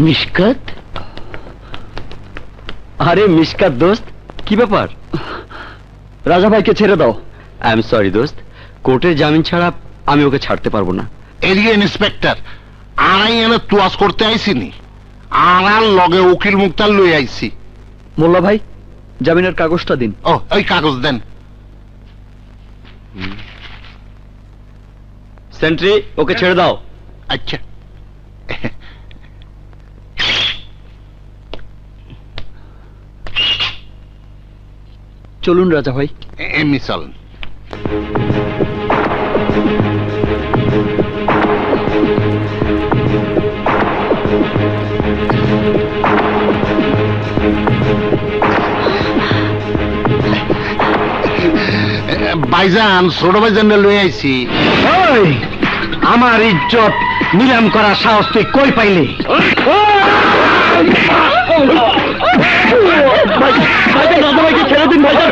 মিশকাত? আরে মিশকাত দোস্ত, কি ব্যাপার? রাজা ভাইকে ছেড়ে দাও। আই এম সরি দোস্ত, কোর্টের জামিন ছাড়া আমি ওকে ছাড়তে পারবো না। এরিয়া ইন্সপেক্টর আড়াই এনে তুয়াজ করতে আইসিনি, আর লগে উকিল মুক্তার লই আইছি। মোল্লা ভাই, জামিনের কাগজটা দিন। ও, ওই কাগজ দেন। সেন্ট্রি, ওকে ছেড়ে দাও। আচ্ছা, চলুন রাজা ভাই। এমনি চলেন। ভাইজান, ছোট ভাইজান লই আইছি। ওই, আমার ইজ্জত নিলাম করার সাহস তুই কই পাইলি? রাজা ভাইকে ছেড়ে দিন ভাইজান।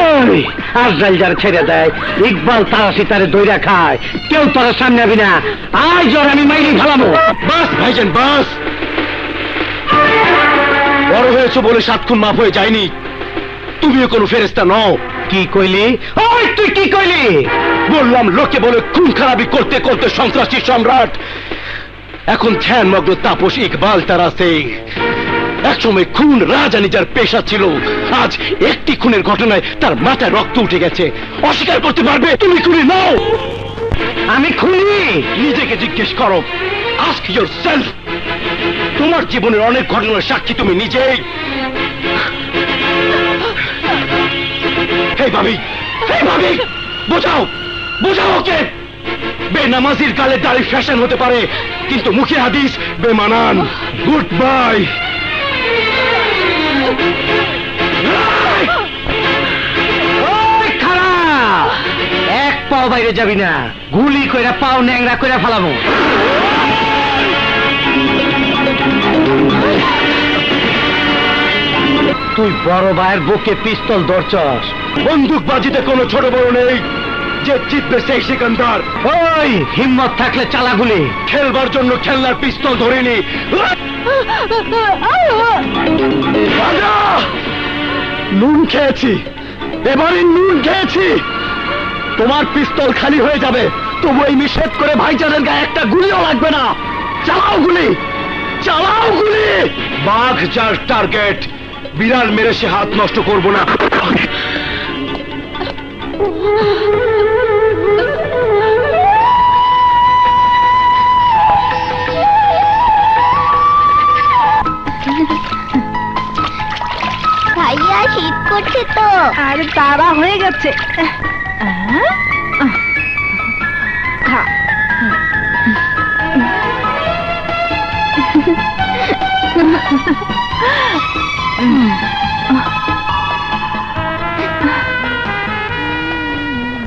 ওই আজরাইল যার ছেড়ে দেয়, ইকবাল তারাশি তারে দইরা খায়, কেউ তোর সামনে আবি না। আজ ওর আমি মাইরি ফেলাবো। বাস ভাইজান বাস, বড় হয়েছো বলে 7 খুন মাফ হয়ে যায়নি। তুমিও কোনো ফেরেশতা নও। কি কইলি? ওই তুই কি কইলি? বললাম লোকে বলে খুন খারাপি করতে করতে সন্ত্রাসী সম্রাট, এখন ধ্যান মগ্ন তাপস ইকবাল তারাশি। একসময় খুন রাজানি যার পেশা ছিল, আজ একটি খুনের ঘটনায় তার মাথায় রক্ত উঠে গেছে। অস্বীকার করতে পারবে তুমি খুনি নও? আমি খুনি? নিজেকে জিজ্ঞেস করো, আস্ক ইয়োরসেলফ। তোমার জীবনের অনেক ঘটনার সাক্ষী তুমি নিজেই। হে ভাবি, হে ভাবি, বোঝাও, বোঝাও ওকে। বেনামাজির গালে দাড়ি ফ্যাশন হতে পারে, কিন্তু মুখে হাদিস বেমানান। Good bye. এক পাও বাইরে যাবি না, গুলি কইরা পাও ন্যাংরা কইরা ফেলাবো। তুই বড় ভাইয়ের বুকে পিস্তল ধরছস। বন্দুক বাজিতে কোনো ছোট বড় নেই, যে জিতবে সেই সিকান্দার। ওই হিম্মত থাকলে চালা গুলি। খেলবার জন্য খেলনার পিস্তল ধরিনি। নুন খেয়েছি, এবারে নুন খেয়েছি। তোমার পিস্তল খালি হয়ে যাবে, তবু এই নিষেধ করে ভাইজানের গায়ে একটা গুলিও লাগবে না। চালাও গুলি, চালাও গুলি। বাঘ যার টার্গেট, বিড়াল মেরে সে হাত নষ্ট করবো না। ভাইয়া শীত করছে তো। আরে তারা হয়ে গেছে। খা।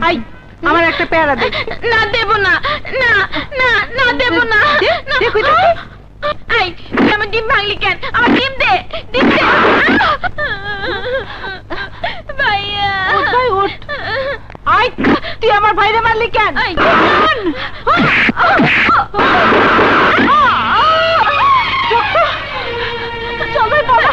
আই, আমার একটা পেয়ারা দে। না দেব না, না না না দেব না। দেখো আই, আমার ডিম ভাঙলি কেন? আমার ডিম দে, ডিম দে। ভাইয়া ওঠ ভাই ওঠ। আই, তুই আমার ভাইরে মারলি কেন? চল ভাই বাবা।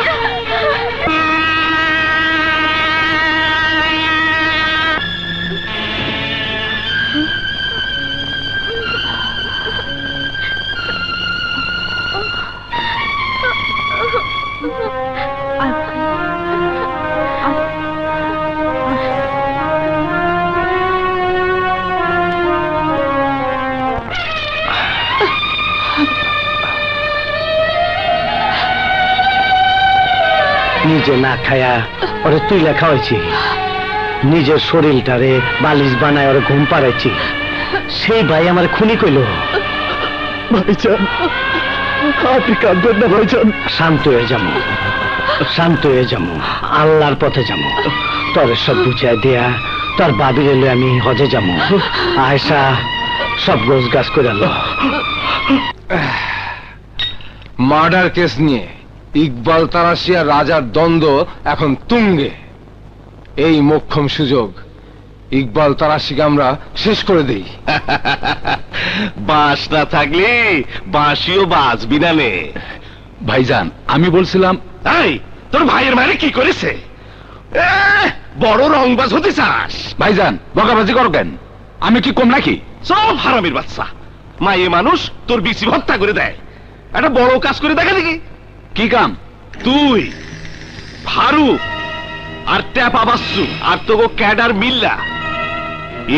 নিজে না খায়া ওরে তুই লেখা হয়েছি, নিজের শরীরটারে বালিশ বানায় ওরে ঘুম পাড়াইছি। সেই ভাই আমার খুনি কইল। ভাইজান, আপনি কাঁদবেন না ভাইজান। শান্ত হয়ে যাবো, শান্ত হয়ে যাবো, আল্লাহর পথে যাবো। তোর সব বুঝাই দেয়া, তোর বাবির এলে আমি হজে যাবো। আয়সা সব গোছ গাছ করে আলো। মার্ডার কেস নিয়ে ইকবাল তারাশি আর রাজার দ্বন্দ্ব এখন তুঙ্গে। এই মোক্ষম সুযোগ, ইকবাল তারাশিকে আমরা শেষ করে দেই। বাঁশ না থাকলে বাঁশিও বাজবি না নে। ভাইজান আমি বলছিলাম এই তোর ভাইয়ের মারে কি করেছে? বড় রংবাজ হতে চাস? ভাইজান বকাবাজি করো কেন? আমি কি কম নাকি? সব হারামির বাচ্চা। মায়ে মানুষ তোর বিচি হত্যা করে দেয়, একটা বড় কাজ করে দেখা দেখি। কি কাম? তুই ফারুক আর ট্যাপা বাচ্চু আর তোকে ক্যাডার মিল্লা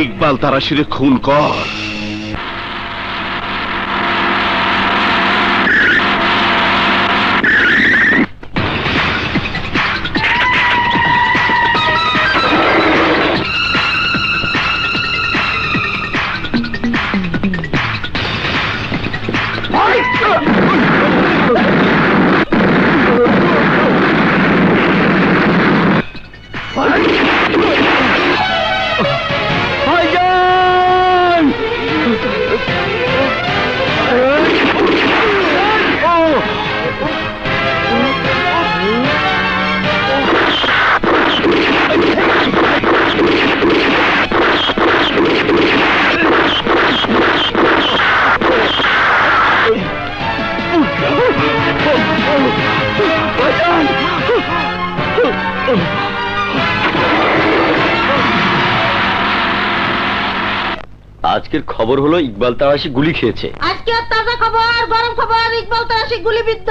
ইকবাল তারাশিরে খুন কর। আজকের খবর হলো ইকবাল তারাশি গুলি খেয়েছে। আজকে আর তাজা খবর, গরম খবর, ইকবাল তারাশি গুলিবিদ্ধ।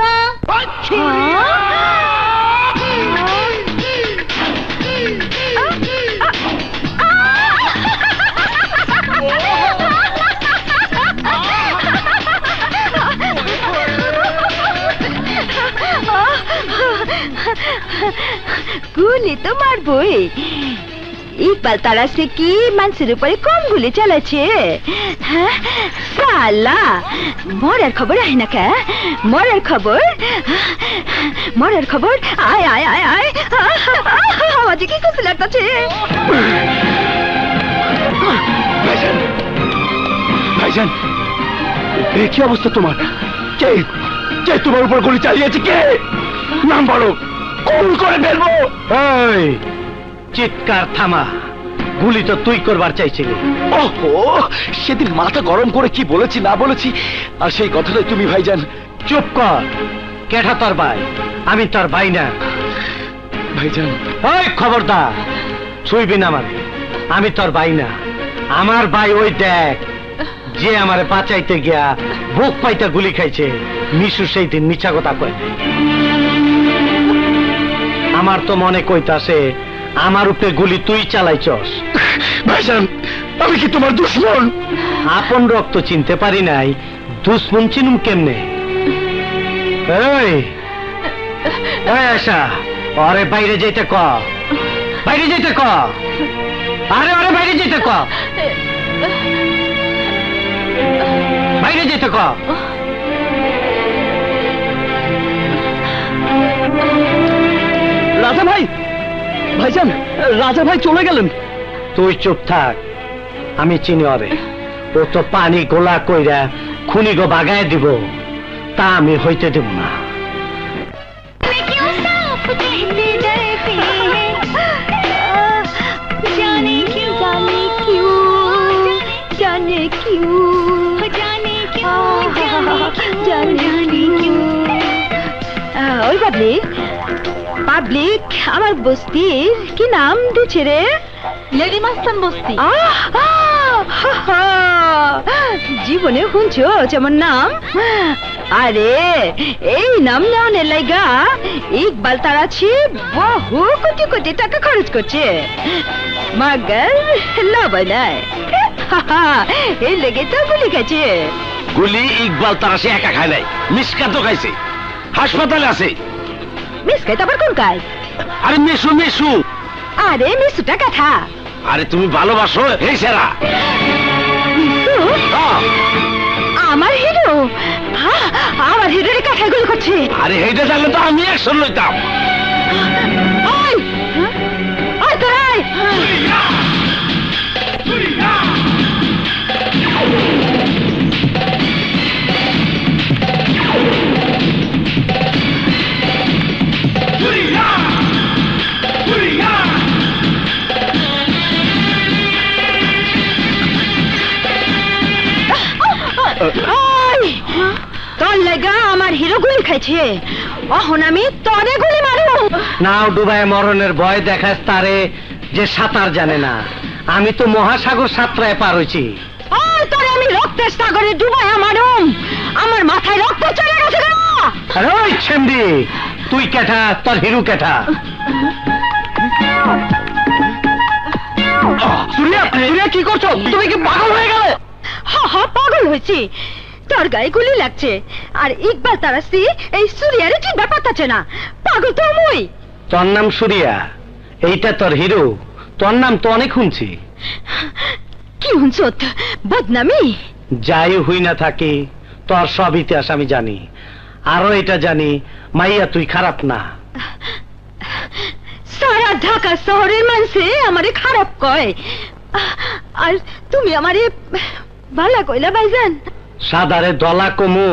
গুলি তো মারবই। ইকবাল তারাশি কি মানুষের উপরে কম গুলি চালাচ্ছে? হ্যাঁ সালা, মরার খবর আয় না কে? মরার খবর, মরার খবর আয় আয় আয় আয়। আমার যে কি খুশি লাগতেছে। ভাইজান, ভাইজান এ কি অবস্থা তোমার? কে কে তোমার উপর গুলি চালিয়েছে? কে? নাম বলো, খুন করে ফেলবো। এই চিৎকার থামা, গুলি তো তুই করবার চাইছিলি। ওহো, সেদিন মাথা গরম করে কি বলেছি না বলেছি, আর সেই কথাটাই তুমি ভাইজান। চুপ কর, কেঠা তোর ভাই? আমি তোর ভাই না ভাইজান। ওই খবরদার, ছুঁইবি না আমারে, আমি তোর ভাই না। আমার ভাই ওই দেখ, যে আমারে বাঁচাইতে গিয়া বুক পাইতে গুলি খাইছে। মিশু সেই দিন মিছা কথা কয়। আমার তো মনে কইতাছে আমার উপরে গুলি তুই চালাইছস। ভাইজান, আমি কি তোমার দুশ্মন? আপন রক্ত চিনতে পারি নাই, দুশ্মন চিনুম কেমনে? এই আশা, আরে বাইরে যেতে ক, বাইরে যেতে ক। আরে আরে বাইরে যেতে ক, বাইরে যেতে ক। রাজা ভাই, ভাইজান রাজা ভাই চলে গেলেন। তুই চুপ থাক, আমি চিনি ওরে। ও তো পানি গোলা কইরা খুনি গো বাগায় দিব, তা আমি হইতে দেব না। ওই পাবলিক, পাবলিক আমার বস্তির কি নাম দিচ্ছে রে? লেডি মাস্তান বস্তি। জীবনে শুনছো যেমন নাম? আরে এই নাম নেওয়ানের লাইগা ইকবাল তারাশি বহু কোটি কোটি টাকা খরচ করছে, মাগার লাভ নাই। এই লেগে তো গুলি খাইছে। গুলি ইকবাল তারাশি একা খায় নাই, মিসকা তো খাইছে, হাসপাতালে আছে। মিস খাইতে আবার কোন কাজ? আরে মেসু মেসু। আরে মিসুটা কথা। আরে তুমি ভালোবাসো এই সেরা। মিসু? আমার হিরো, আমার হিরোর কাছে গুলি করছে। আরে এইটা জানলে তো আমি অ্যাকশন লইতাম। ওই ওই তোরাই গুলি খাইছে, অহন আমি তরে গুলি মারু। নাও ডুবায় মরণের ভয় দেখাস তারে যে সাঁতার জানে না। আমি তো মহাসাগর সাঁতরায় পার হইছি। আর তরে আমি রক্তের সাগরে ডুবাইয়া মারুম। আমার মাথায় রক্ত চলে গেছে না। আরে ওই ছেমডি, তুই কেঠা, তোর হিরু কেঠা? সুরিয়া কি করছো? তুমি কি পাগল হয়ে গেলে? হা পাগল হয়েছি। তোর গায়ে গুলি লাগছে আর ইকবাল তারাসি এই সুরিয়ারে ঠিক ব্যাপারটাছে না। পাগল তো মুই। তোর নাম সুরিয়া, এইটা তোর হিরো। তোর নাম তো অনেক শুনছি। কি হুনছত? বদনামি? যাই হই না থাকে, তোর সব ইতিহাস আমি জানি। আরো এটা জানি, মাইয়া তুই খারাপ না। সারা ঢাকা শহরের মানুষে আমারে খারাপ কয়, আর তুমি আমারে ভালা কইলা ভাইজান। সাদারে দলা কমু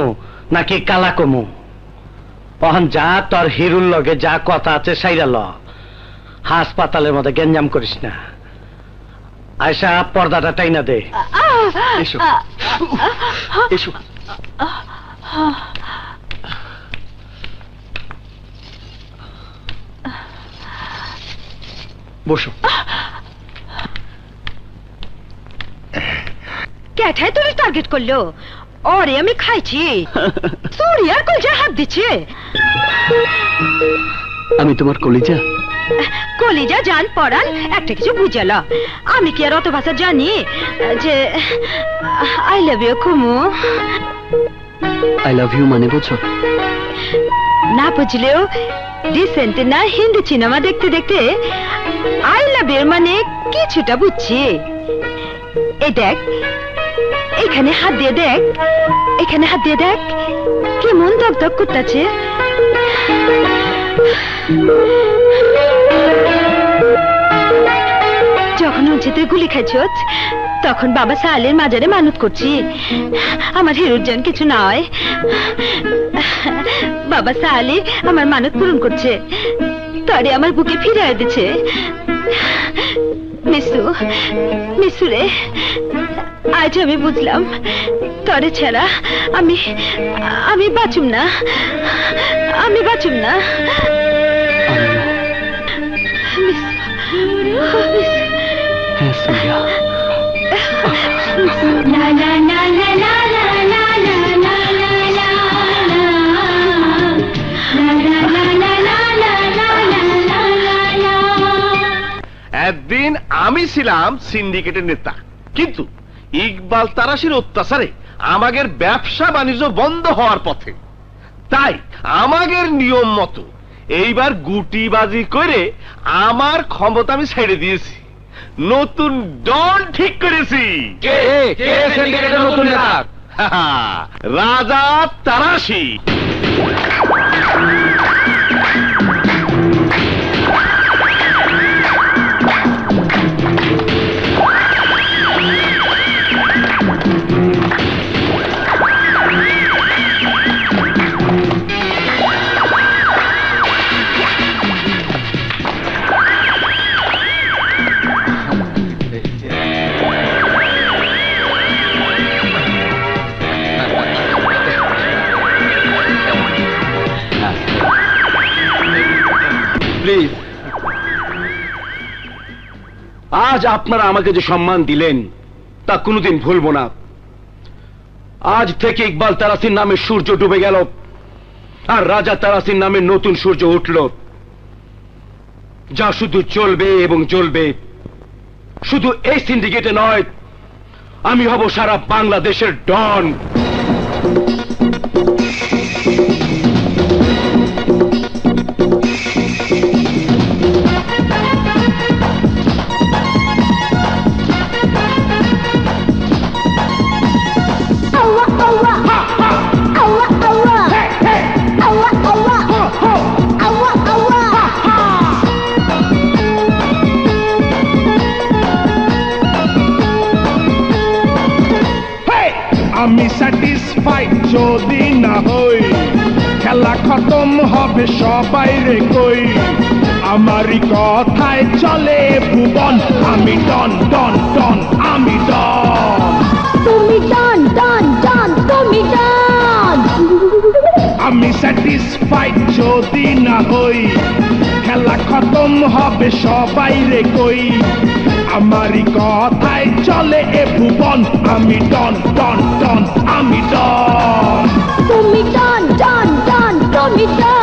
নাকি কালা কমু? অহন যা, তোর হিরুর লগে যা কথা আছে সাইরা ল। হাসপাতালের মধ্যে গেঞ্জাম করিস না। আয়সা পর্দাটা টাইনা দে। এসো এসো। বসো। ক্যাঠায় তুমি টার্গেট করলো? ওরে আমি খাইছি। সুরিয়ার কলজা হাত দিচ্ছে। আমি তোমার কলিজা? কলিজা জান পড়ান একটা কিছু বুঝালো। আমি কি আর অত ভাষা জানি যে I love you Kumu? I love you মানে বুঝো না? বুঝলেও ডিসেন্ট না হিন্দি সিনেমা দেখতে দেখতে আই লাভ ইউ মানে কিছুটা বুঝছি। এই দেখ, এখানে হাত দিয়ে দেখ, এখানে হাত দিয়ে দেখ, কেমন দক দক করতেছে। যখন হচ্ছে তুই গুলি খাইছ, তখন বাবা সালের মাজারে মানত করছি আমার হিরোর যেন কিছু না হয়। বাবা সালে আমার মানত পূরণ করছে, তরে আমার বুকে ফিরিয়ে দিচ্ছে। মিসু, মিসু রে, আজ আমি বুঝলাম তরে ছাড়া আমি বাঁচুম না, আমি বাঁচুম না। একদিন আমি ছিলাম সিন্ডিকেটের নেতা, কিন্তু ইকবাল তারাশির অত্যাচারে আমাদের ব্যবসা বাণিজ্য বন্ধ হওয়ার পথে। তাই আমাদের নিয়ম মতো এইবার গুটিবাজি করে আমার ক্ষমতা আমি ছেড়ে দিয়েছি। নতুন ডন ঠিক করেছি। নতুন নেতা? রাজা তারাশি। প্লিজ, আজ আপনারা আমাকে যে সম্মান দিলেন তা কোনোদিন ভুলবো না। আজ থেকে ইকবাল তারাসির নামে সূর্য ডুবে গেল আর রাজা তারাসির নামে নতুন সূর্য উঠল, যা শুধু চলবে এবং জ্বলবে। শুধু এই সিন্ডিকেটে নয়, আমি হব সারা বাংলাদেশের ডন। আমি স্যাটিসফাইড যদি না হই, খেলা খতম হবে সবাই রে কই। আমারই কথায় চলে ভুবন, আমি ডন ডন ডন, আমি ডন। তুমি ডন ডন ডন, তুমি ডন। আমি আমি স্যাটিসফাইড যদি না হই খেলা খতম হবে সবাই রে কই আমারই কথায় চলে এ ভুবন আমি ডন ডন ডন আমি ডন তুমি ডন ডন ডন তুমি ডন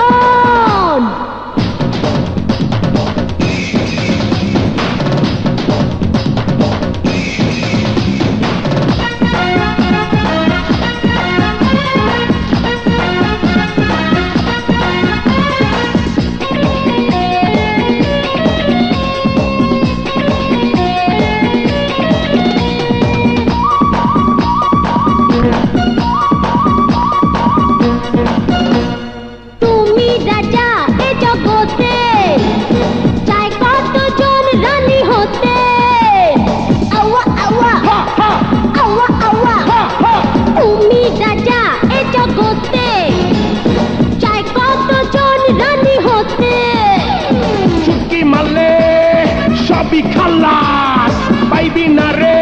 খালাস পাইবি না রে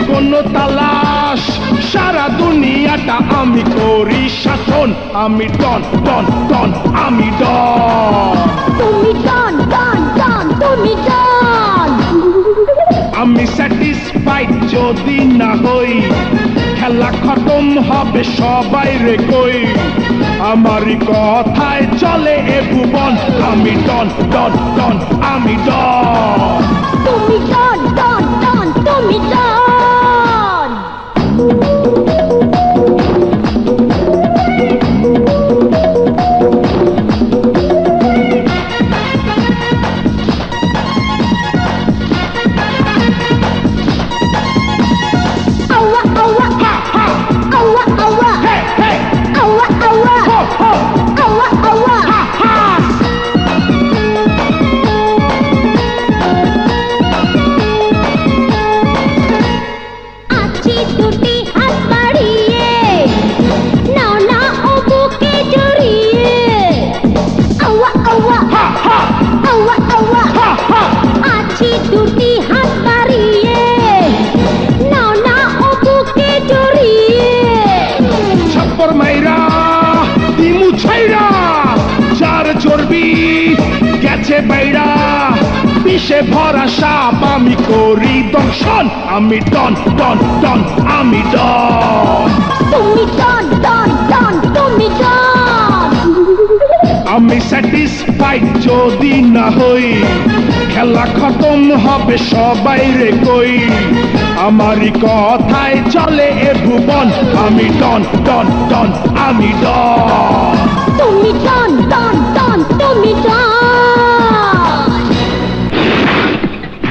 কোনো তালাশ সারা দুনিয়াটা আমি করি শাসন আমি ডন ডন ডন আমি ডন তুমি ডন ডন ডন তুমি ডন আমি স্যাটিসফাইড যদি না হই খেলা খতম হবে সবাই রে কই আমারই কথায় চলে এ ভুবন আমি ডন ডন ডন আমি ডন তুমি ডন ডন ডন তুমি ডন বিষে ভরা সাপ আমি করি দংশন আমি ডন ডন ডন আমি ডন তুমি ডন ডন ডন তুমি ডন আমি স্যাটিসফাইড যদি না হই খেলা খতম হবে সবাই রে কই আমারই কথায় চলে এ ভুবন আমি ডন ডন ডন আমি ডন তুমি ডন ডন ডন তুমি ডন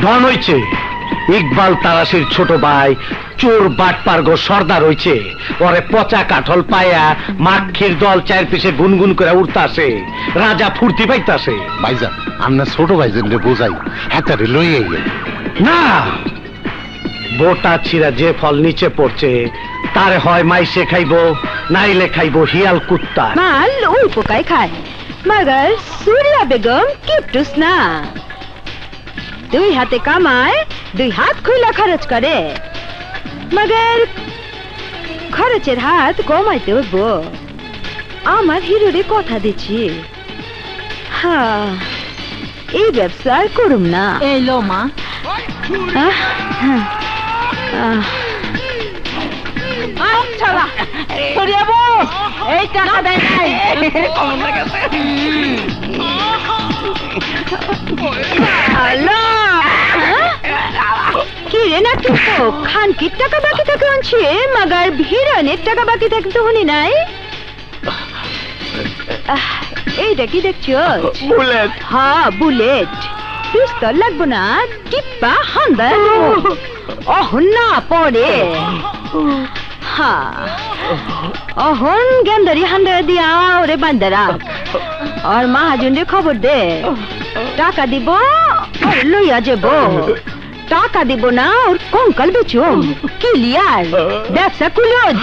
ডন হইছে ইকবাল তারাশির ছোট ভাই চোর বাটপার গো সর্দার হইছে ওরে পচা কাঠল পায়া মাখির দল চার পিছে গুনগুন করে উঠতাছে রাজা ফুর্তি পাইতাছে ভাইজান আমরা ছোট ভাইজান রে বোঝাই হাতারে লইয়ে গেল না বোটা ছিঁড়া যে ফল নিচে পড়ছে তারে হয় মাইসে খাইবো নাইলে খাইবো হিয়াল কুত্তা মাল ওই পোকাই খায় মগর সুরিয়া বেগম কিপটুস না দুই হাতে কামায় দুই হাত খুইলা খরচ করে মগর খরচের হাত কমাইতে হইব আমার হিরোরে কথা দিচ্ছি হ্যাঁ এই ব্যবসা আর করুম না এই লো মা ছাড়া সরিয়ে বস এই টাকা দেয় নাই কি রে না তুই তো খানকির টাকা বাকি থাকে আনছে মাগার ভিড়নের টাকা বাকি থাকে তো শুনি নাই এইটা কি দেখছো বুলেট হ্যাঁ বুলেট পিস্তল লাগবো না টিপ্পা হান্দা অহন না পড়ে হ্যাঁ অহন গেন্দারি হান্দা দিয়া ওরে বান্ধা রাখ আর মহাজনরে খবর দে টাকা দিব আর লইয়া যাব টাকা দিব না ওর কঙ্কাল বেচুম ক্লিয়ার ব্যবসা কুলজ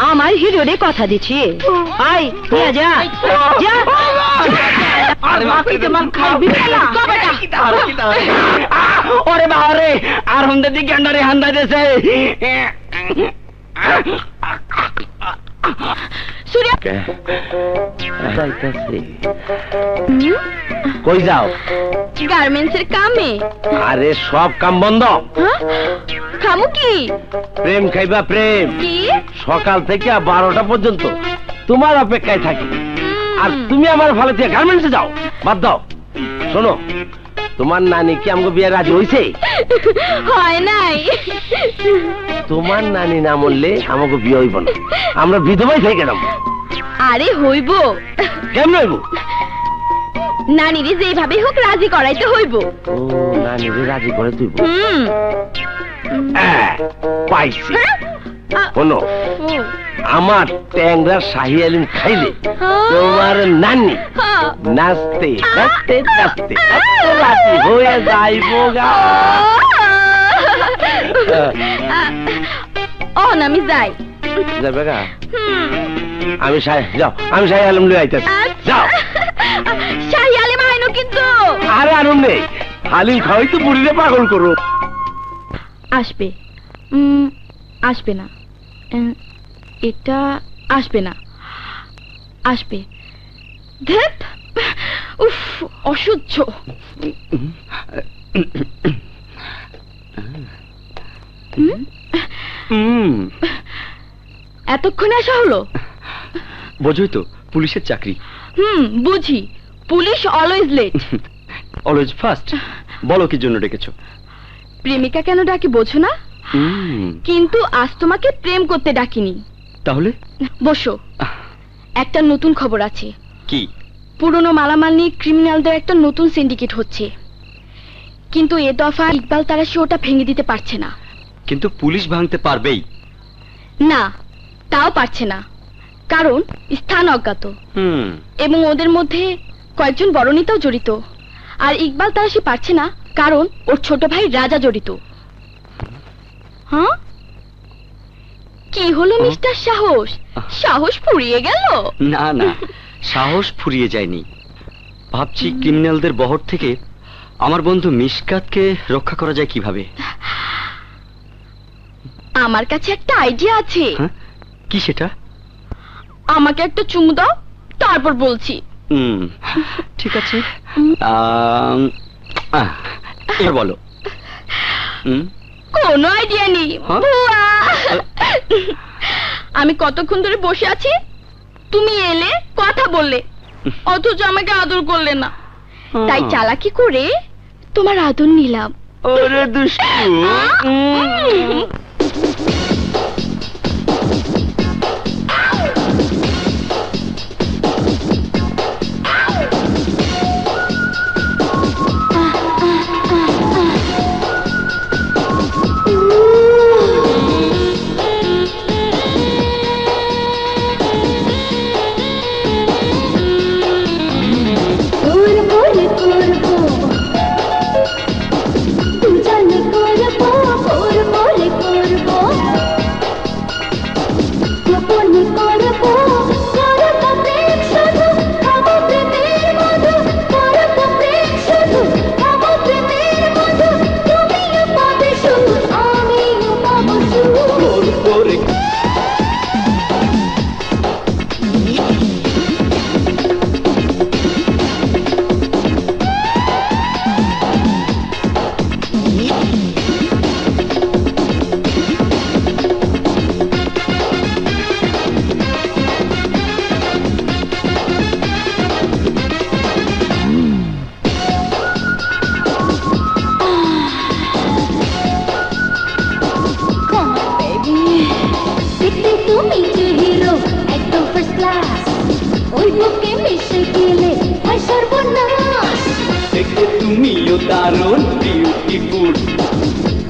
আমার হিরোরে কথা দিচ্ছি আই নিয়ে যা যা ওরে বাবারে আর হুন্দে দি গেন্ডারে হান্দা দেছে সূর্য কই যাও? গার্মেন্টসের কামে। আরে সব কাম বন্ধ। খামু কি? প্রেম খাইবা প্রেম। কি? সকাল থেকে 12টা পর্যন্ত তোমার অপেক্ষায় থাকি, আর তুমি আমার ভালো থেকে গার্মেন্টসে যাও। বাদ দাও। শোনো, তোমার নানি কি আমাকে বিয়ে রাজি হইছে? হয় নাই। তোমার নানি না মরলে আমাকে বিয়ে হইব না, আমরা বিধবাই থেকে গেলাম। আরে হইব। কেমন হইব? নানিরে যেভাবে হোক রাজি করাইতে হইব। ও, নানিরে রাজি করে তুইব। পাইছি। শোনো, আমার ট্যাংরা শাহি আলিম খাইলে তোমার নানি নাচতে নাচতে নাচতে রাজি হয়ে যাইব গা। আমি যাই। যাবে গা? আমি যাও, আমি শাহি আলম লই আইতাছি। যাও। শাহি আলিম আইনো কিন্তু। আরে আরম নেই, হালিম খাওয়াই তো বুড়িরে পাগল করো। আসবে। আসবে না। এটা আসবে না। আসবে। ধ্যাৎ, উফ, অসহ্য। এতক্ষণে আসা হলো? বোঝোই তো, পুলিশের চাকরি। বুঝি। Police always late, always first. বলো কি জন্য ডেকেছো? প্রেমিকা কেন ডাকি বোঝো না? কিন্তু আজ তোমাকে প্রেম করতে ডাকিনি। তাহলে বসো, একটা নতুন খবর আছে। কি? পুরনো মালামাল নিয়ে ক্রিমিনালদের একটা নতুন সিন্ডিকেট হচ্ছে, কিন্তু এ দফা ইকবাল তারাশি ওটা ভেঙে দিতে পারছে না। কিন্তু পুলিশ ভাঙতে পারবেই না, তাও পারছে না, কারণ স্থান অজ্ঞাত এবং ওদের মধ্যে কয়েকজন বড় নেতাও জড়িত। আর ইকবাল তারাশি পারছে না কারণ ওর ছোট ভাই রাজা জড়িত। হ্যাঁ, কি হলো মিস্টার সাহস? সাহস ফুরিয়ে গেল? না না, সাহস ফুরিয়ে যায়নি। ভাবছি ক্রিমিনালদের বহর থেকে আমার বন্ধু মিশকাতকে রক্ষা করা যায় কিভাবে। আমার কাছে একটা আইডিয়া আছে। কি সেটা? আমাকে একটা চুমু দাও, তারপর বলছি। ঠিক আছে, এবার বলো। কোনো আইডিয়া নেই। আমি কতক্ষণ ধরে বসে আছি, তুমি এলে, কথা বললে, অথচ আমাকে আদর করলে না। তাই চালাকি করে তোমার আদর নিলাম। ওরে দুষ্টু।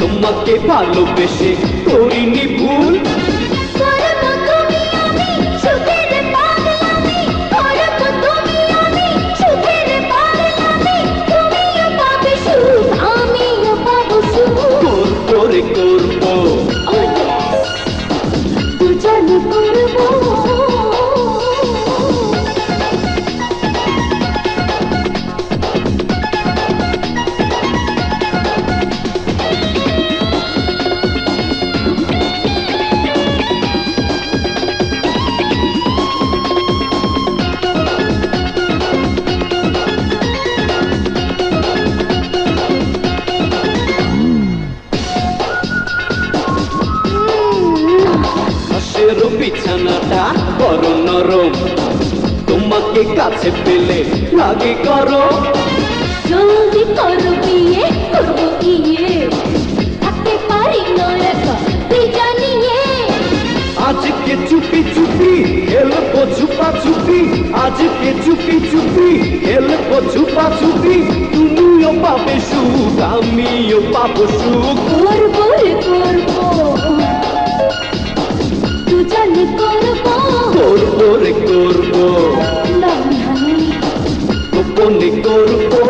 তোমাকে ভালোবেসে করিনি ভুল। কাছে পেলে রাগে করো জলদি করো বিয়ে করবো গিয়ে থাকতে পারি না একা তুই জানিয়ে আজকে চুপি চুপি খেলবো ছুপা ছুপি আজকে চুপি চুপি খেলবো ছুপা ছুপি তুমিও পাবে সুখ আমিও পাবো সুখ করবো রে করবো তুই জানি করবো করবো রে করবো গোপনে করবো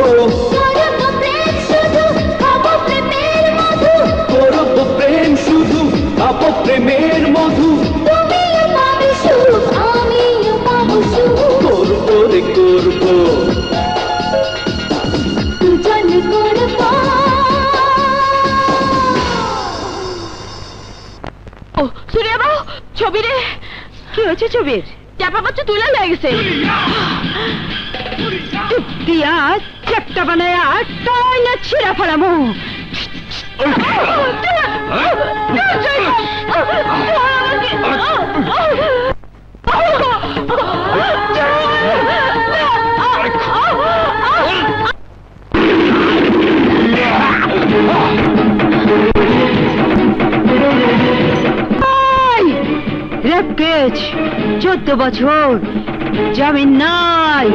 করবো প্রেম শুধু খাবো প্রেমের মধু করবো প্রেম শুধু খাবো প্রেমের মধু তুমিও পাবে সুখ আমিও পাবো সুখ করবো রে করবো তুই জানি করবো ও সুরিয়া বাবু ছবি রে কি হয়েছে ছবির চাপা বাচ্চা তুলে হয়ে গেছে দিয়া চেপটা বানায় তাই না ছিঁড়া ফেলামো রেপকেজ 14 বছর জামিন নাই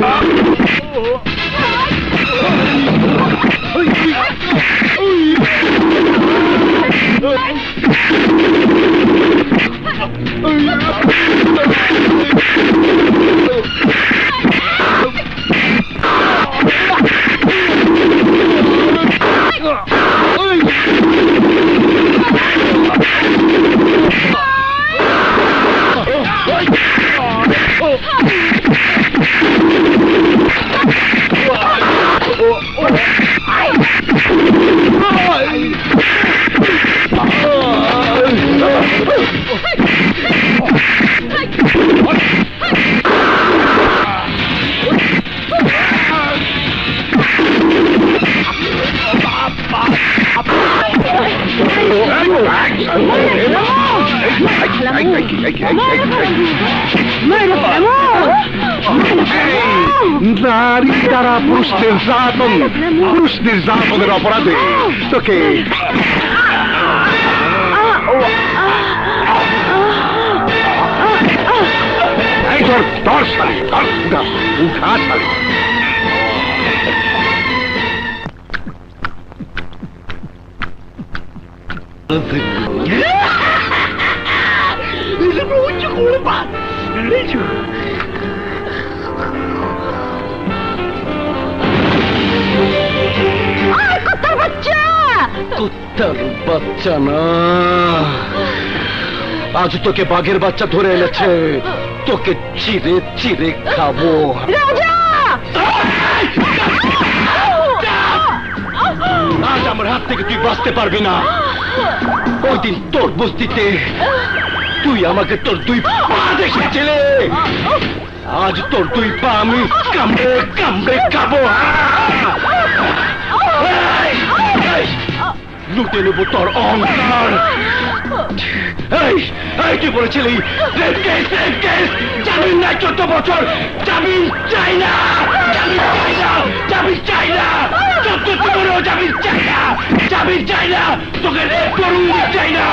নারী দ্বারা পুরুষ নির্যাতনের অপরাধে তোকে ধর শালী উঠা শালী কুত্তার বাচ্চা না আজ তোকে বাঘের বাচ্চা ধরে এনেছে তোকে চিরে চিরে খাবো আজ আমার হাত থেকে তুই বাঁচতে পারবি না ওই দিন তোর বস্তিতে তুই আমাকে তোর 2 পা দেখেছিলে আজ তোর 2 পা আমি কামড়ে কামড়ে খাবো লুটে নেবো তোর অহংকার তুই বলেছিলি জামিন নাই 14 বছর জামিন চাই না জামিন চাই না 14 জীবনেও জামিন চাই না তোকে রেপ করুন চাই না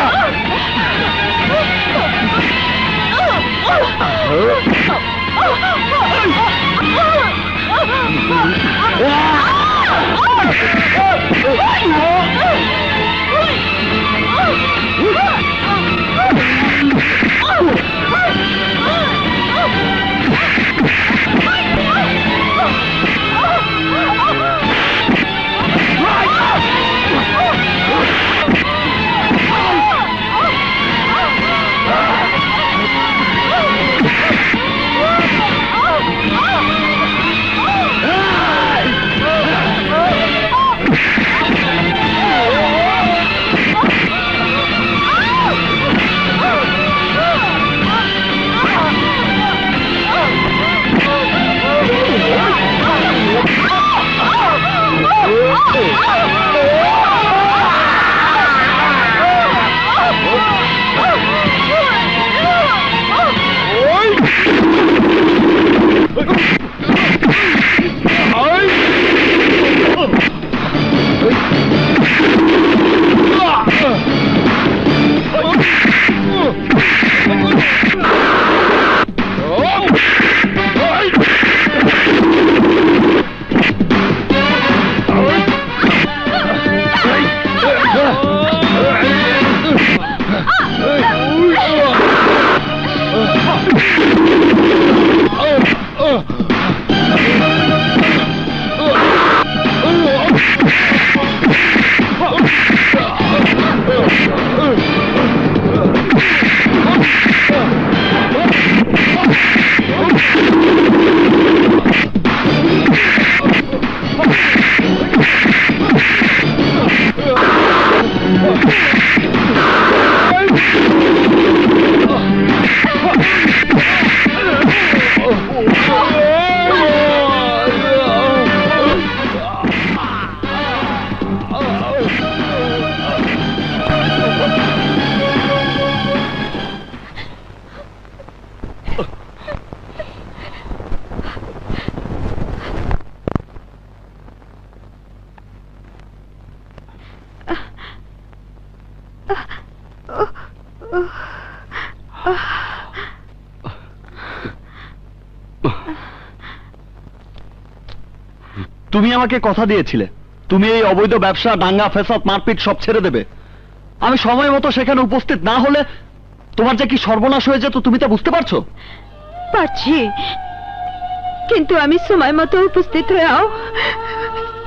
তুমি আমাকে কথা দিয়েছিলে তুমি এই অবৈধ ব্যবসা, দাঙ্গা ফ্যাসাদ, মারপিট সব ছেড়ে দেবে। আমি সময় মতো সেখানে উপস্থিত না হলে তোমার যে কি সর্বনাশ হয়ে যেত তুমি তা বুঝতে পারছো? পারছি, কিন্তু আমি সময় মতো উপস্থিত হয়েও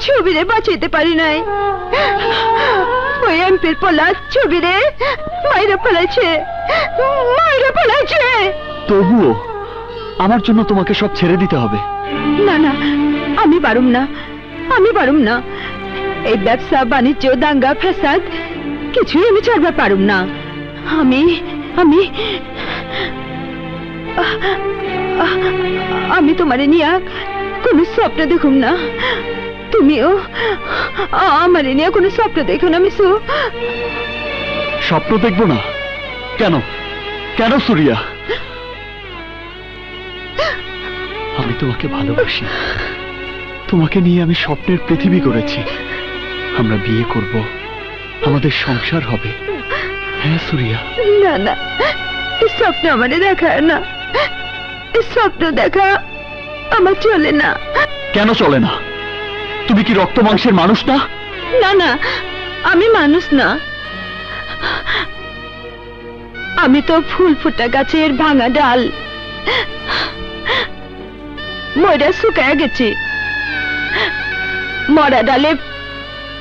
ছবিরে বাঁচাইতে পারি নাই। ওই এমপির পোলা ছবিরে মাইরে ফেলাইছে। তবুও আমার জন্য তোমাকে সব ছেড়ে দিতে হবে। না না, আমি পারুম না। এই ব্যবসা বাণিজ্য, দাঙ্গা ফ্যাসাদ কিছুই আমি ছাড়বার পারুম না। আমি আমি আমি তোমারে নিয়ে কোনো স্বপ্ন দেখুম না, তুমিও আমারে নিয়ে কোনো স্বপ্ন দেখো না মিশু। স্বপ্ন দেখবো না? কেন কেন সুরিয়া? আমি তোমাকে ভালোবাসি, তোমাকে নিয়ে আমি স্বপ্নের পৃথিবী করেছি। আমরা বিয়ে করব, আমাদের সংসার হবে। হ্যাঁ সুরিয়া। না না, এই স্বপ্ন আমারে দেখায় না। এই স্বপ্ন দেখা আমার চলে না। কেন চলে না? তুমি কি রক্ত মাংসের মানুষ না? না না, আমি মানুষ না। আমি তো ফুল ফুটা গাছের ভাঙা ডাল, মরা শুকায় গেছি। মরা ডালে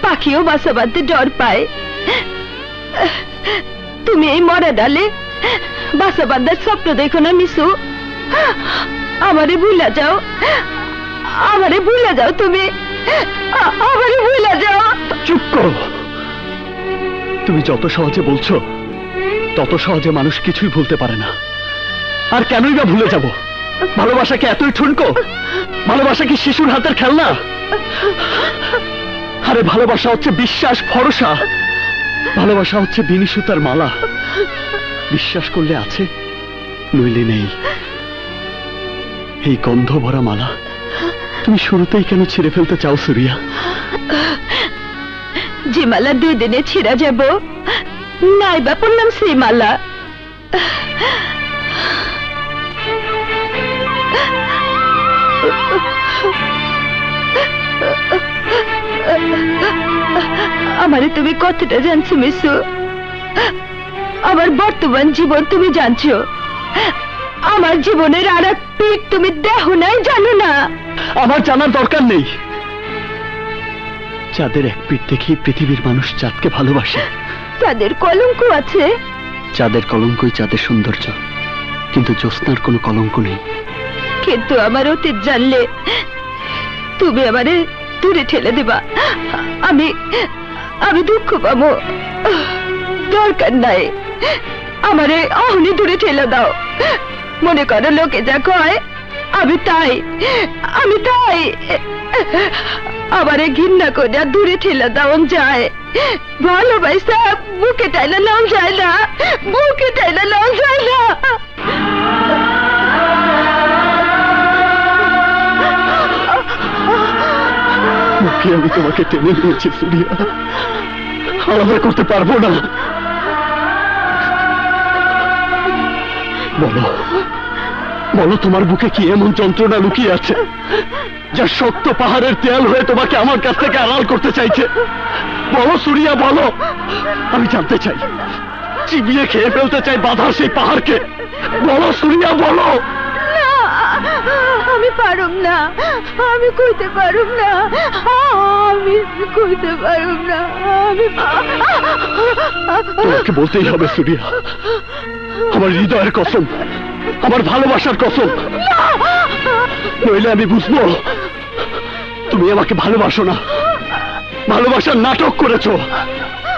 পাখিও বাসা বাঁধতে ডর পায়। তুমি এই মরা ডালে বাসা বাঁধার স্বপ্ন দেখো না মিশু। আমারে ভুলা যাও, তুমি আমারে ভুলা যাও। চুপ করো। তুমি যত সহজে বলছো তত সহজে মানুষ কিছুই ভুলতে পারে না। আর কেনই বা ভুলে যাব? ভালোবাসা কি এতই ঠুনকো? ভালোবাসা কি শিশুর হাতের খেলনা? আরে ভালোবাসা হচ্ছে বিশ্বাস, ভরসা। ভালোবাসা হচ্ছে বিনি সুতার মালা। বিশ্বাস করলে আছে, নইলে নেই। এই গন্ধ ভরা মালা তুমি শুরুতেই কেন ছিঁড়ে ফেলতে চাও সুরিয়া? যে মালা 2 দিনে ছিঁড়া যাব, নাইবা পড়লাম সেই মালা। আমারে তুমি কতটা জানছো মিশু? আমার বর্তমান জীবন তুমি জানছো, আমার জীবনের আর এক পিঠ তুমি দেখো নাই, জানো না। আমার জানার দরকার নেই। চাঁদের এক পিঠ দেখেই পৃথিবীর মানুষ চাঁদকে ভালোবাসে। চাঁদের কলঙ্ক আছে। চাঁদের কলঙ্কই চাঁদের সৌন্দর্য, কিন্তু জ্যোৎস্নার কোনো কলঙ্ক নেই। কিন্তু আমার অতীত জানলে তুমি আমারে দূরে ঠেলে দেবা। আমি আমি দুঃখ পাবো। দরকার নাই, আমারে অহনি দূরে ঠেলে দাও। মনে করো লোকে যা কয় আমি তাই। আমারে ঘৃণা করে দূরে ঠেলে দেওয়া যায়, ভালোবাসা বুকে টাইলে নাও যায় না, বুকে টাইলে নাও যায় না। মুখে আমি তোমাকে টেনে নিয়েছি সুরিয়া, আলাদা করতে পারবো না। বলো বলো, তোমার বুকে কি এমন যন্ত্রণা লুকিয়ে আছে যা শক্ত পাহাড়ের দেয়াল হয়ে তোমাকে আমার কাছ থেকে আড়াল করতে চাইছে? বলো সুরিয়া, বলো। আমি জানতে চাই, চিবিয়ে খেয়ে ফেলতে চাই বাধার সেই পাহাড়কে। বলো সুরিয়া, বলো। আমি পারুম না, আমি কইতে পারুম না, আমি কইতে পারুম না। তোমাকে বলতেই হবে সুরিয়া, আমার হৃদয়ের কসম, আমার ভালোবাসার কসম, নইলে আমি বুঝবো তুমি আমাকে ভালোবাসো না, ভালোবাসার নাটক করেছো।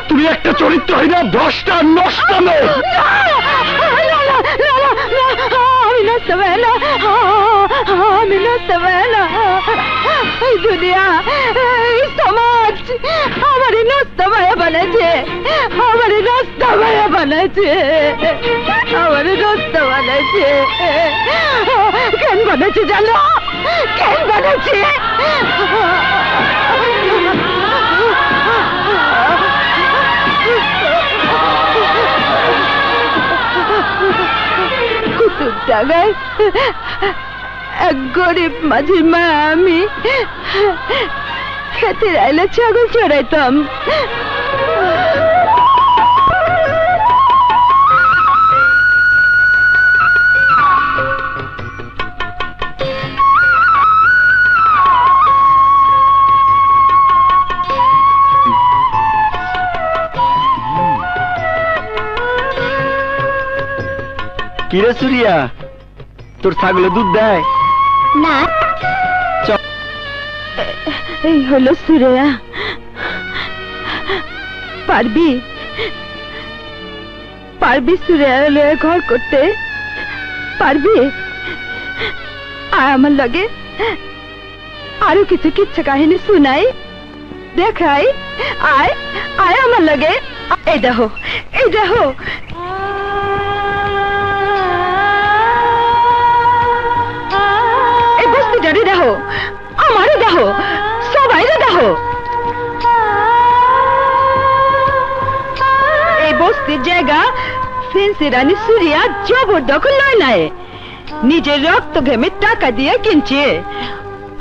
তুমি একটা চরিত্রহীনা, ভ্রষ্টা, নষ্ট মেয়ে। আমি নষ্ট হয়ে না, আমি নষ্ট হয়ে না। এই দুনিয়া, এই সমাজ আমারে নষ্ট হয়ে বানাচ্ছে, আমারে নষ্ট হয়ে বানাচ্ছে, আমারে নষ্ট বানাচ্ছে। কেন বানাচ্ছে জানো? কেন বানাচ্ছে? জায়গায় এক গরিব মাঝির মা আমি খেতে আইলে ছাগল চড়াইতাম। কিরে সুরিয়া, তোর ছাগলে দুধ দেয় না? এই হলো সুরিয়া, পারবি পারবি সুরিয়া লয়ে ঘর করতে পারবি? আর আমার লগে আরো কিছু কিচ্ছা কাহিনী শুনাই দেখাই। আয় আয় আমার লগে। এই দেখো এই দেখো, এই বস্তিটারে দেখো, আমারও দেখো, সবাইরে দেখো। এই বস্তির জায়গা ফেন্সি রানী সুরিয়া জবরদখল নয় নাই, নিজের রক্ত ঘেমে টাকা দিয়ে কিনছে।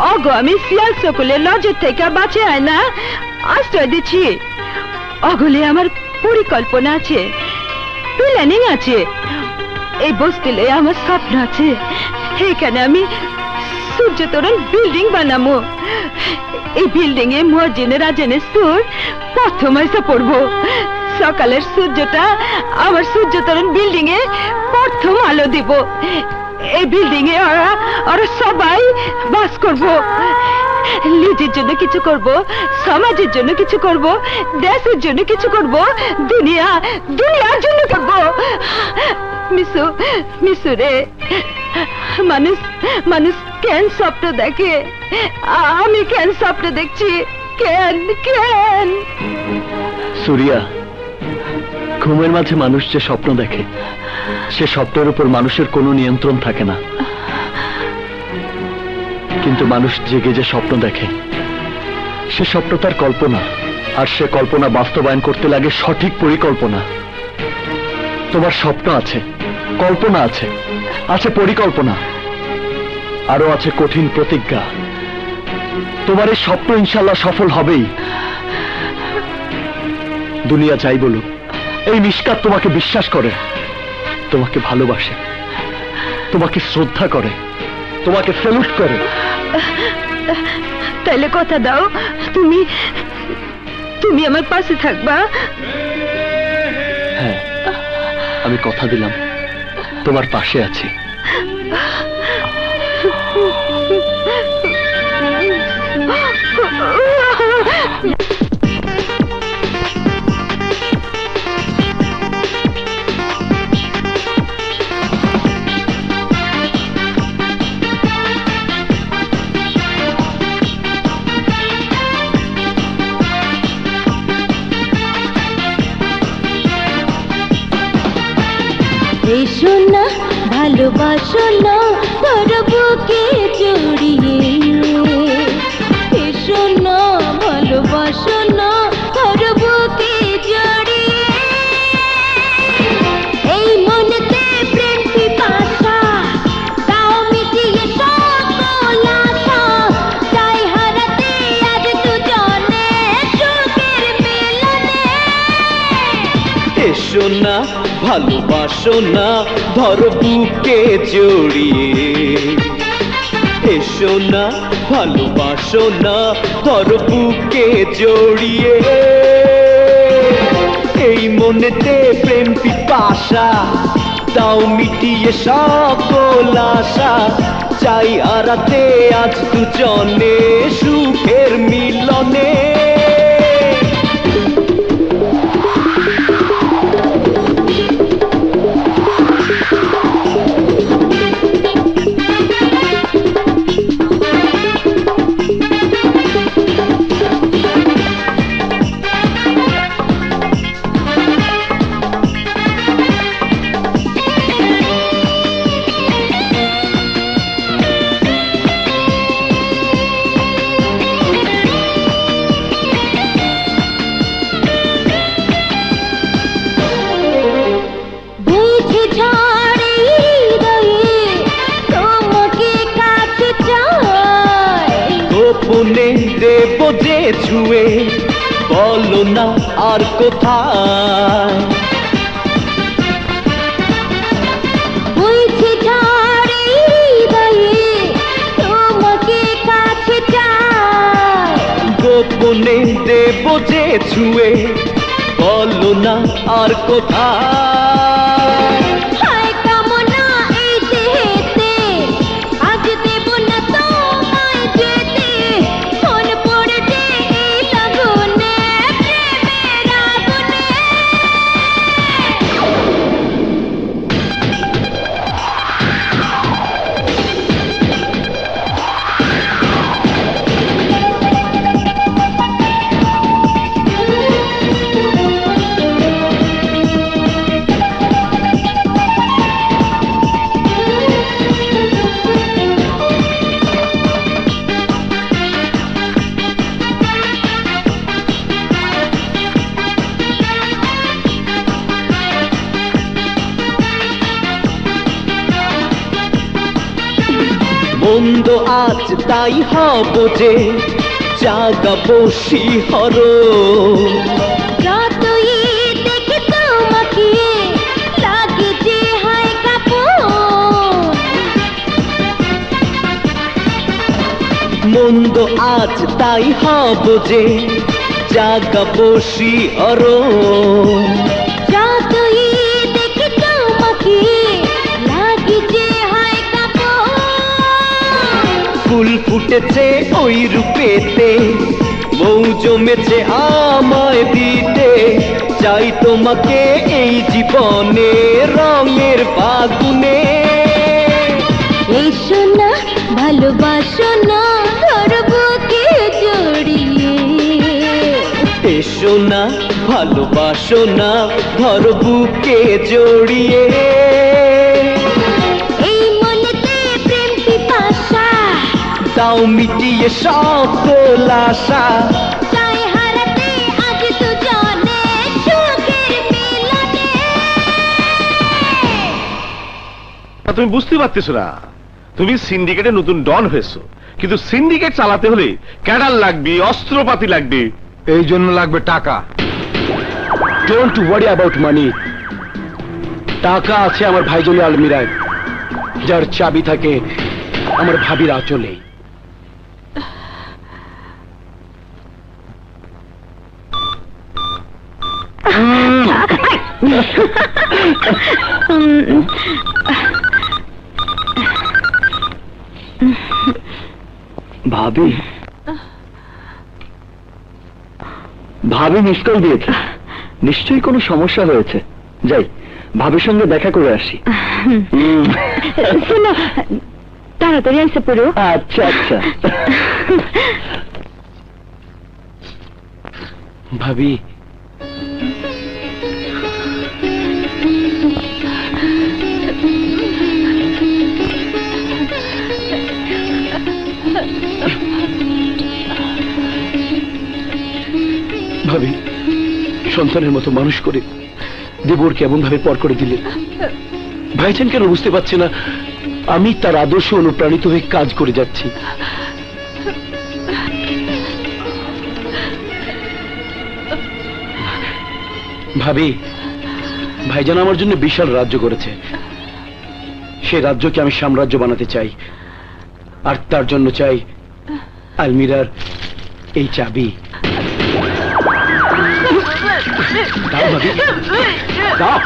অগো আমি শিয়াল সকলের নজর থেকে বাঁচে আয় না আশ্রয় দিচ্ছি। অগলে আমার পরিকল্পনা আছে, প্ল্যানিং আছে। এই বস্তিলে আমার স্বপ্ন আছে, এখানে আমি সূর্য তোরণ বিল্ডিং বানাবো। এই বিল্ডিং এ মসজিদের আজানের সুর প্রথম এসে পড়বো। সকালের সূর্যটা আমার সূর্য তোরণ বিল্ডিং এ প্রথম আলো দিব। এই বিল্ডিং এ ওরা সবাই বাস করব। নিজের জন্য কিছু করব, সমাজের জন্য কিছু করব, দেশের জন্য কিছু করব, দুনিয়ার জন্য করব। মিশু মিশু রে, মানুষ মানুষ কেন স্বপ্ন দেখে? আমি কেন স্বপ্ন দেখছি? কেন কেন? সুরিয়া, ঘুমের মাঝে মানুষ যে স্বপ্ন দেখে, সে স্বপ্নের উপর মানুষের কোনো নিয়ন্ত্রণ থাকে না। কিন্তু মানুষ জেগে যে স্বপ্ন দেখে, সে স্বপ্ন তার কল্পনা, আর সে কল্পনা বাস্তবায়ন করতে লাগে সঠিক পরিকল্পনা। তোমার স্বপ্ন আছে, কল্পনা আছে, আছে পরিকল্পনা, আরো আছে কঠিন প্রতিজ্ঞা। তোমার এই স্বপ্ন ইনশাল্লাহ সফল হবেই। দুনিয়া চাই বলুক, এই মিশকাত তোমাকে বিশ্বাস করে, তোমাকে ভালোবাসে, তোমাকে শ্রদ্ধা করে, তোমাকে স্যালুট করে। তাইলে কথা দাও, তুমি তুমি আমার পাশে থাকবা? হ্যাঁ, আমি কথা দিলাম তোমার পাশে আছি। এসো না ভালোবাসো না তোর বুকে জড়িয়ে, এসো না ভালোবাসো না তোর বুকে জড়িয়ে। এই মনেতে প্রেম পিপাসা, তাও মিটিয়ে সকল আশা, চাই হারাতে আজ দুজনে সুখের মিলনে। এসো না ভালোবাসো না ধর বুকে জড়িয়ে, এসো না ভালোবাসো না ধর বুকে জড়িয়ে। এই মনেতে প্রেম পিপাসা, তাও মিটিয়ে সকল আশা, চাই হারাতে আজ দুজনে সুখের মিলনে। ছুঁয়ে বলো না আর কোথায় বইছে ঝড়ে হৃদয়ে তোমাকে কাছে চাই গোপনে দেব যে ছুঁয়ে বলো না আর কোথায় হায় কামনা এই দেহেতে আজ দেব না তোমায় যেতে মন পড়েছে এই লাগুনে প্রেমের আগুনে মন্দ আজ তাই হব যে জাগাবো শিহর যতই দেখি তোমাকে লাগে যে হায় কাপড় মন্দ আজ তাই হব যে জাগাবো শিহর যতই দেখি তোমাকে লাগে যে হায় কাপড় ফুল ফুটেছে ওই রূপেতে মৌ জমেছে আমায় দিতে চাই তোমাকে এই জীবনে রঙের ফাগুনে এসো না ভালোবাসো না ধরবুকে জড়িয়ে এসো না ভালোবাসো না ধর বুকে জড়িয়ে এই মনেতে প্রেম পিপাসা তাও মিটিয়ে সব খোলাসা চাই হারাতে আজ দুজনে সুখের মিলনে তুমি বুঝতে পারতেছো না তুমি সিন্ডিকেটে নতুন ডন হয়েছো কিন্তু সিন্ডিকেট চালাতে হলে ক্যাডার লাগবে অস্ত্রপাতি লাগবে এই জন্য লাগবে টাকা। ডোন্ট ওয়ারি অ্যাবাউট মানি। টাকা আছে আমার ভাইজনী আলমিরায়, যার চাবি থাকে আমার ভাবির আঁচলে। ভাবি ভাবি মিস কল দিয়েছে, নিশ্চয়ই কোনো সমস্যা হয়েছে। যাই ভাবির সঙ্গে দেখা করে আসি। শোনো, তাড়াতাড়ি আসে পড়ো। আচ্ছা আচ্ছা। ভাবি, ভাবি সন্তানের মতো মানুষ করে দেবর কেমন ভাবে পর করে দিলে। ভাইজান কেন বুঝতে পারছে না আমি তার আদর্শ অনুপ্রাণিত হয়ে কাজ করে যাচ্ছি। ভাবি, ভাইজান আমার জন্য বিশাল রাজ্য করেছে, সেই রাজ্যকে আমি সাম্রাজ্য বানাতে চাই, আর তার জন্য চাই আলমিরার এই চাবি। দাও ভাবি, দাও।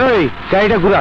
এই গাড়িটা ঘুরা।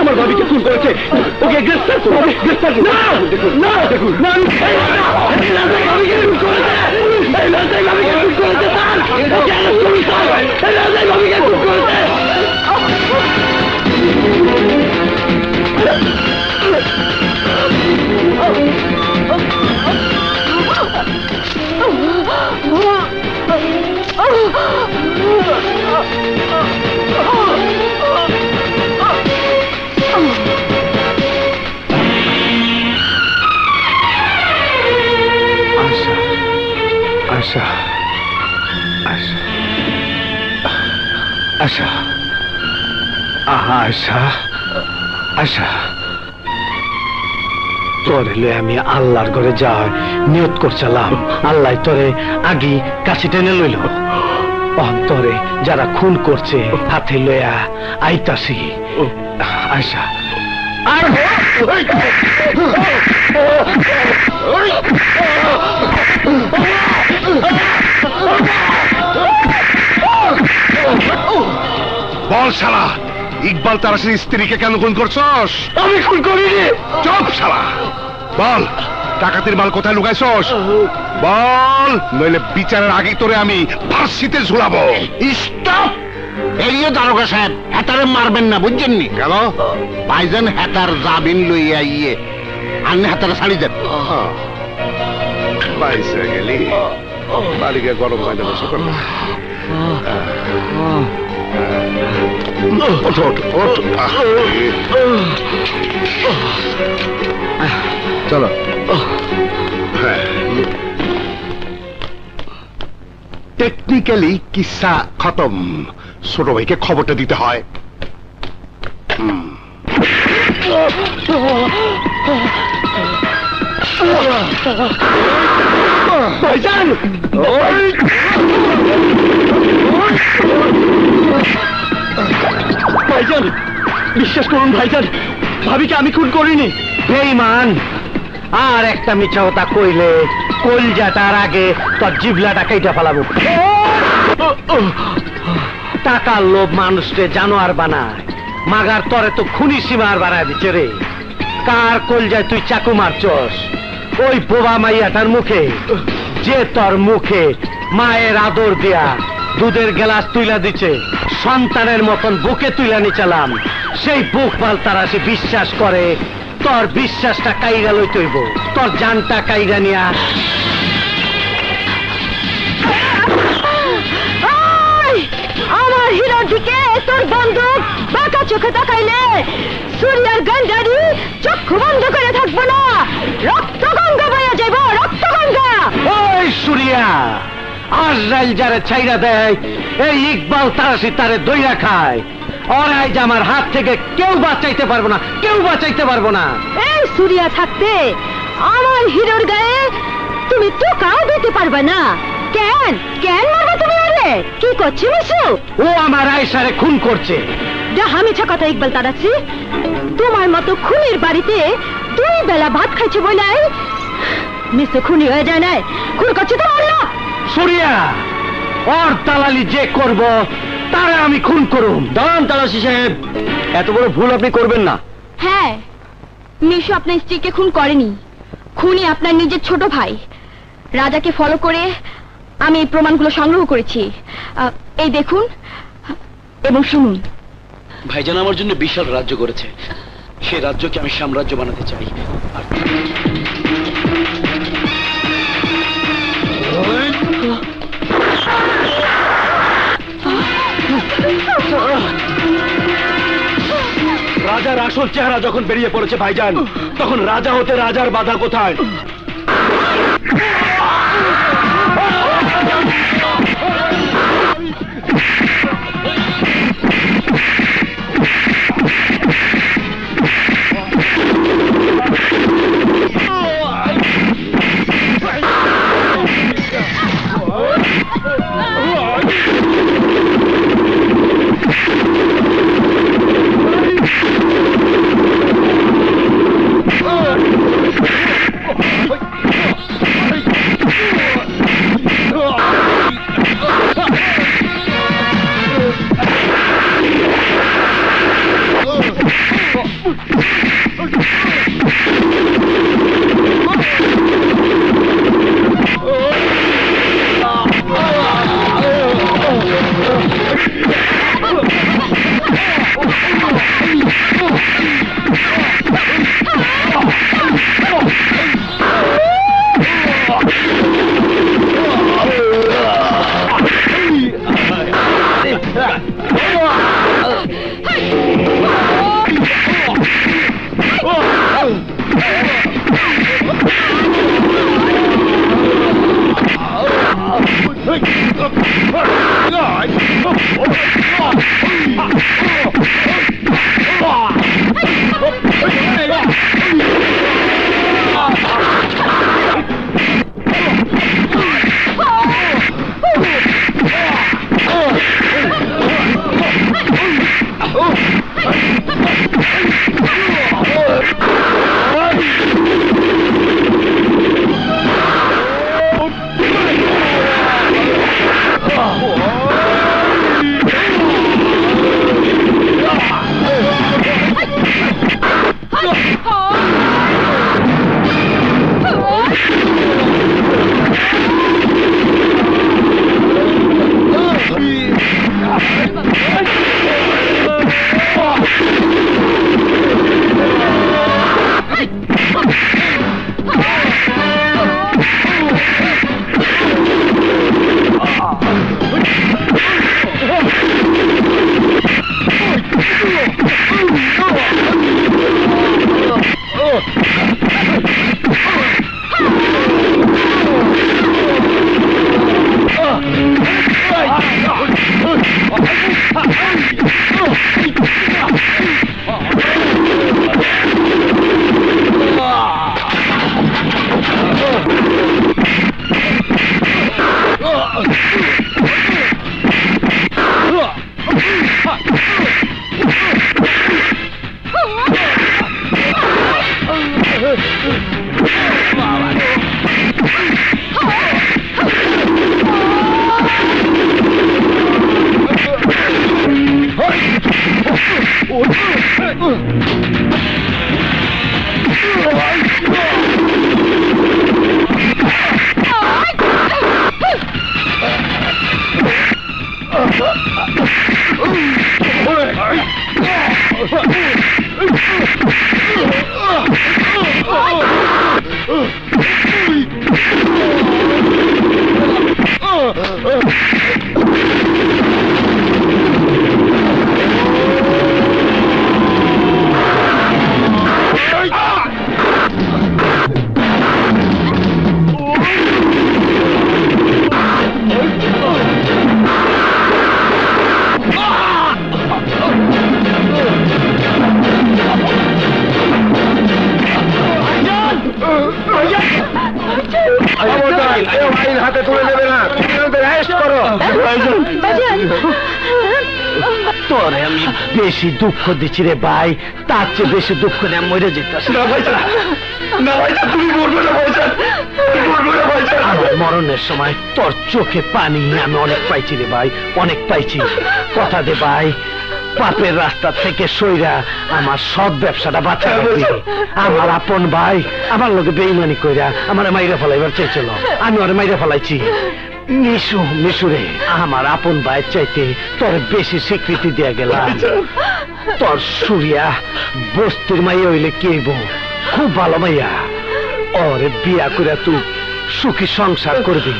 আমার ভাবিকে খুন করেছে, ওকে গ্রেফতার করো, গ্রেফতার করো। না দেখুন, না ভাবিকে খুন করেছে, ভাবিকে খুন করেছে, ভাবিকে খুন করেছে। আশা, আশা, আশা, আশা, আশা, তোরে লয়ে আমি আল্লাহর ঘরে যাই নিয়ত করছিলাম, আল্লাহ তোরে আগি কাছে টেনে লইল। অন্তরে যারা খুন করছে হাতে লইয়া আইতাছি। আশা, আর বল শালা, ইকবাল তারাশির স্ত্রীকে কেন খুন করছস? আমি খুন করিনি। চুপ শালা, বল ডাকাতির মাল কোথায় লুকাইছস? বল, নইলে বিচারের আগে তোরে আমি ফাঁসিতে ঝুলাবো। স্টপ! এইও দারোগা সাহেব, হেতারে মারবেন না, বুঝছেন নি? কেন? ভাইজান হেতার জামিন লইয়া ইয়ে আন্নে হেতারে ছাড়ি দেন। বাইসে গেলি, বালিকে গরম পাইলে বসে করবো। ওঠ, ওঠ, ওঠ। চলো। টেকনিক্যালি কিসা খতম, ছোট ভাইকে খবরটা দিতে হয়। ভাইজান, ভাইজান বিশ্বাস করুন ভাইজান, ভাবিকে আমি খুন করিনি। বেঈমান, আর একটা মিথ্যা কথা কইলে কলজাটার আগে তোর জিভলাটা কেটে ফেলাবো। টাকার লোভ মানুষকে জানোয়ার বানায়, মাগার তরে তো খুনি সীমার বানায় দিচ্ছে রে। কার কলজায় তুই চাকু মারছস? ওই বোবা মাইয়াটার মুখে, যে তোর মুখে মায়ের আদর দিয়া দুধের গ্লাস তুইলা দিচ্ছে, সন্তানের মতন বুকে তুইলা নিচালাম, সেই বুক পাল তারা সে বিশ্বাস করে তোর বিশ্বাসটা কাইরা লইতে হইব, তোর জানটা কাইরা নিয়া। আমার হিরোর দিকে তোর বন্দুক বাঁকা চোখে তাকাইলে সূর্যের গান্ডারি চক্ষু বন্ধ করে থাকবো না, রক্ত গঙ্গা বয়ে যাইব, রক্ত গঙ্গা। ওই সুরিয়া, আজরাইল যারে ছাইরা দেয়, এই ইকবাল তারাশি তারে দইরা খায়। ওরাই যে আমার হাত থেকে কেউ বাঁচাইতে পারবো না, কেউ বাঁচাইতে পারবো না। এই সূর্যা থাকতে আমার হিরোর গায়ে তুমি টোকাও দিতে পারবে না। কেন কেন মারবে তুমি? আরে কি করছে মিশু? ও আমার আয়েশারে খুন করছে। যাহা মিছা কথা ইকবাল তারাশি, তোমার মতো খুনির বাড়িতে 2 বেলা ভাত খাইছে বলাই মিশু খুনি হয়ে যায় নাই। খুন করছে তো আল্লাহ। সুরিয়া, ওর দালালি যে করব তারে আমি খুন করুম। দাঁড়ান তারাশি সাহেব, এত বড় ভুল আপনি করবেন না। হ্যাঁ, মিশু আপনার স্ত্রীকে খুন করেনি, খুনি আপনার নিজের ছোট ভাই। রাজাকে ফলো করে আমি এই প্রমাণগুলো সংগ্রহ করেছি। এই দেখুন এবং শুনুন। ভাইজান আমার জন্য বিশাল রাজ্য করেছে, সে রাজ্যকে আমি সাম্রাজ্য বানাতে চাই। রাজার আসল চেহারা যখন বেরিয়ে পড়েছে ভাইজান, তখন রাজা হতে রাজার বাধা কোথায়? তোরে আমি বেশি দুঃখ দিচ্ছি রে ভাই, তার চেয়ে বেশি দুঃখ নিয়ে মরে যেতেছি। আমার মরণের সময় তোর চোখে পানি আমি অনেক পাইছি রে ভাই, অনেক পাইছি। কথা দে ভাই, পাপের রাস্তা থেকে সইরা আমার সৎ ব্যবসাটা বাঁচা রাখবি। আমার আপন ভাই আমার লোকে বেইমানি কইরা আমার মাইরা ফেলাইবার চাইছিল, আমি ওরে মাইরা ফেলাইছি। মিশু মিশুরে আমার আপন ভাইয়ের চাইতে তোর বেশি স্বীকৃতি দিয়া গেলাম। তোর সুরিয়া বস্তির মাইয়া হইলে কি হইব, খুব ভালো মাইয়া। ওরে বিয়া করে তুই সুখী সংসার করবি।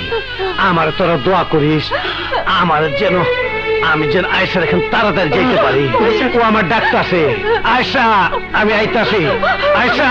আমার তোরা দোয়া করিস আমার যেন আমি যেন আয়সার এখন তাড়াতাড়ি যেতে পারি। ও আমার ডাক্তার আছে। আয়সা আমি আইতাছি। আয়সা